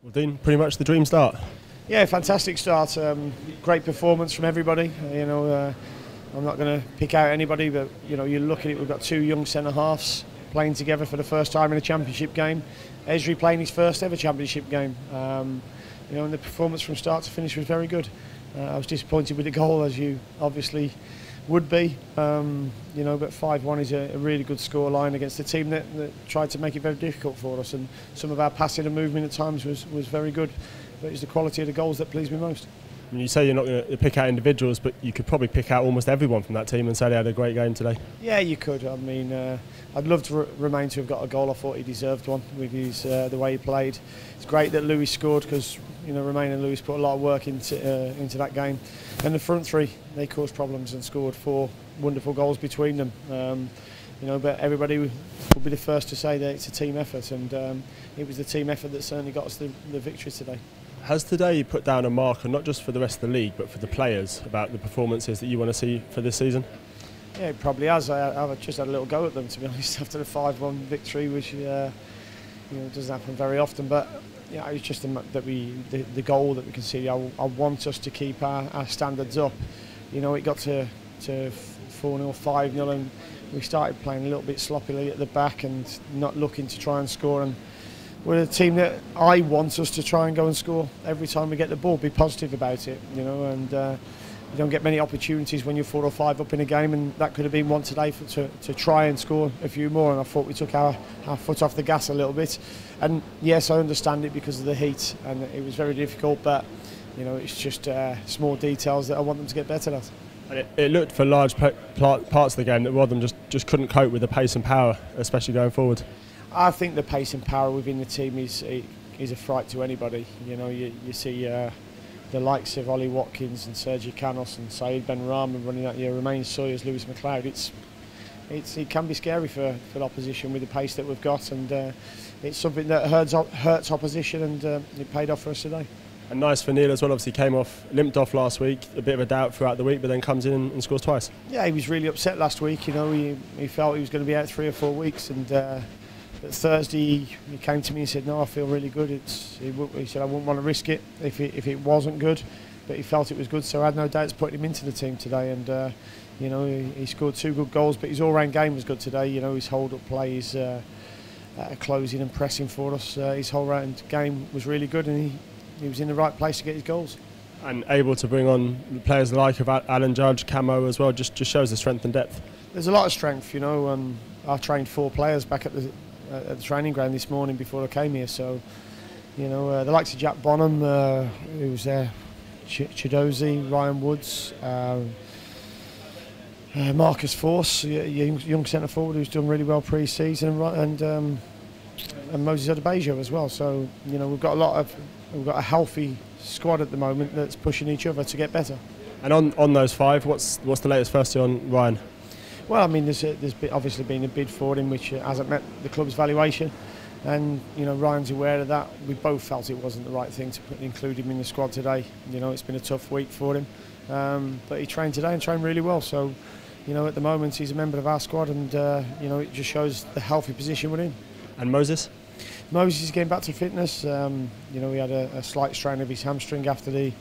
Well, Dean, pretty much the dream start. Yeah, fantastic start. Great performance from everybody. I'm not going to pick out anybody, but you look at it. We've got two young centre halves playing together for the first time in a championship game. Esri playing his first ever championship game. And the performance from start to finish was very good. I was disappointed with the goal, as you obviously would be. But 5-1 is a really good score line against a team that tried to make it very difficult for us. And some of our passing and movement at times was very good. But it was the quality of the goals that pleased me most. You say you're not going to pick out individuals, but you could probably pick out almost everyone from that team and say they had a great game today. Yeah, you could. I mean, I'd love to Romain to have got a goal. I thought he deserved one with his the way he played. It's great that Lewis scored because Romain and Lewis put a lot of work into that game. And the front three, they caused problems and scored 4 wonderful goals between them. But everybody will be the first to say that it's a team effort, and it was the team effort that certainly got us the victory today. Has today put down a marker, not just for the rest of the league, but for the players, about the performances that you want to see for this season? Yeah, it probably has. I've just had a little go at them, to be honest, after the 5-1 victory, which doesn't happen very often. But it's just the goal that we can see. I want us to keep our standards up. It got to 4-0, 5-0, and we started playing a little bit sloppily at the back and not looking to try and score. And we're a team that I want us to try and go and score every time we get the ball. Be positive about it, and you don't get many opportunities when you're 4 or 5 up in a game, and that could have been one today to try and score a few more. And I thought we took our foot off the gas a little bit. And yes, I understand it because of the heat, and it was very difficult. But it's just small details that I want them to get better at. And it looked for large parts of the game that Rotherham just couldn't cope with the pace and power, especially going forward. I think the pace and power within the team is a fright to anybody. You see the likes of Ollie Watkins and Sergi Canos and Saeed Ben Rahman running at you, Romain Sawyers, Lewis McLeod. It can be scary for the opposition with the pace that we've got, and it's something that hurts opposition, and it paid off for us today. And nice for Neil as well. Obviously limped off last week, a bit of a doubt throughout the week, but then comes in and scores twice. Yeah, he was really upset last week. He felt he was going to be out 3 or 4 weeks, and but Thursday he came to me and said, "No, I feel really good." He said, "I wouldn't want to risk it if it wasn't good," but he felt it was good. So I had no doubts putting him into the team today, and he scored 2 good goals. But his all-round game was good today. His hold-up play, his closing and pressing for us, his whole-round game was really good, and he was in the right place to get his goals. And able to bring on players like of Alan Judge, Camo as well, just shows the strength and depth. There's a lot of strength. I trained 4 players back at the training ground this morning before I came here, so the likes of Jack Bonham, who was there, Chidozie, Ryan Woods, Marcus Force, young centre forward who's done really well pre-season, and Moses Adebayo as well. So we've got a healthy squad at the moment that's pushing each other to get better. And on those 5, what's the latest first on Ryan? Well, I mean, there's obviously been a bid for him which hasn't met the club's valuation, and Ryan's aware of that. We both felt it wasn't the right thing to include him in the squad today. It's been a tough week for him, but he trained today and trained really well. So, at the moment he's a member of our squad, and it just shows the healthy position we're in. And Moses? Moses is getting back to fitness. He had a slight strain of his hamstring after the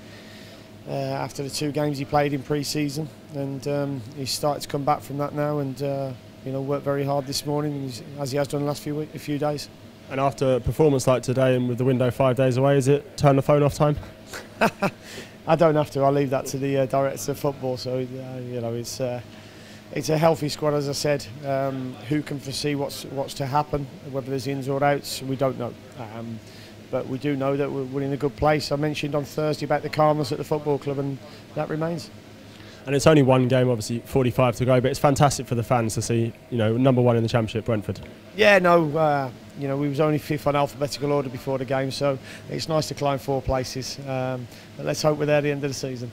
2 games he played in pre-season, and he's started to come back from that now, and worked very hard this morning, as he has done the last few days. And after a performance like today, and with the window 5 days away, is it turn the phone off time? I don't have to. I'll leave that to the director of football. So it's a healthy squad, as I said. Who can foresee what's to happen? Whether there's ins or outs, we don't know. But we do know that we're in a good place. I mentioned on Thursday about the calmness at the football club, and that remains. And it's only 1 game, obviously 45 to go, but it's fantastic for the fans to see, number 1 in the Championship, Brentford. Yeah, no, we was only 5th on alphabetical order before the game, so it's nice to climb 4 places. But let's hope we're there at the end of the season.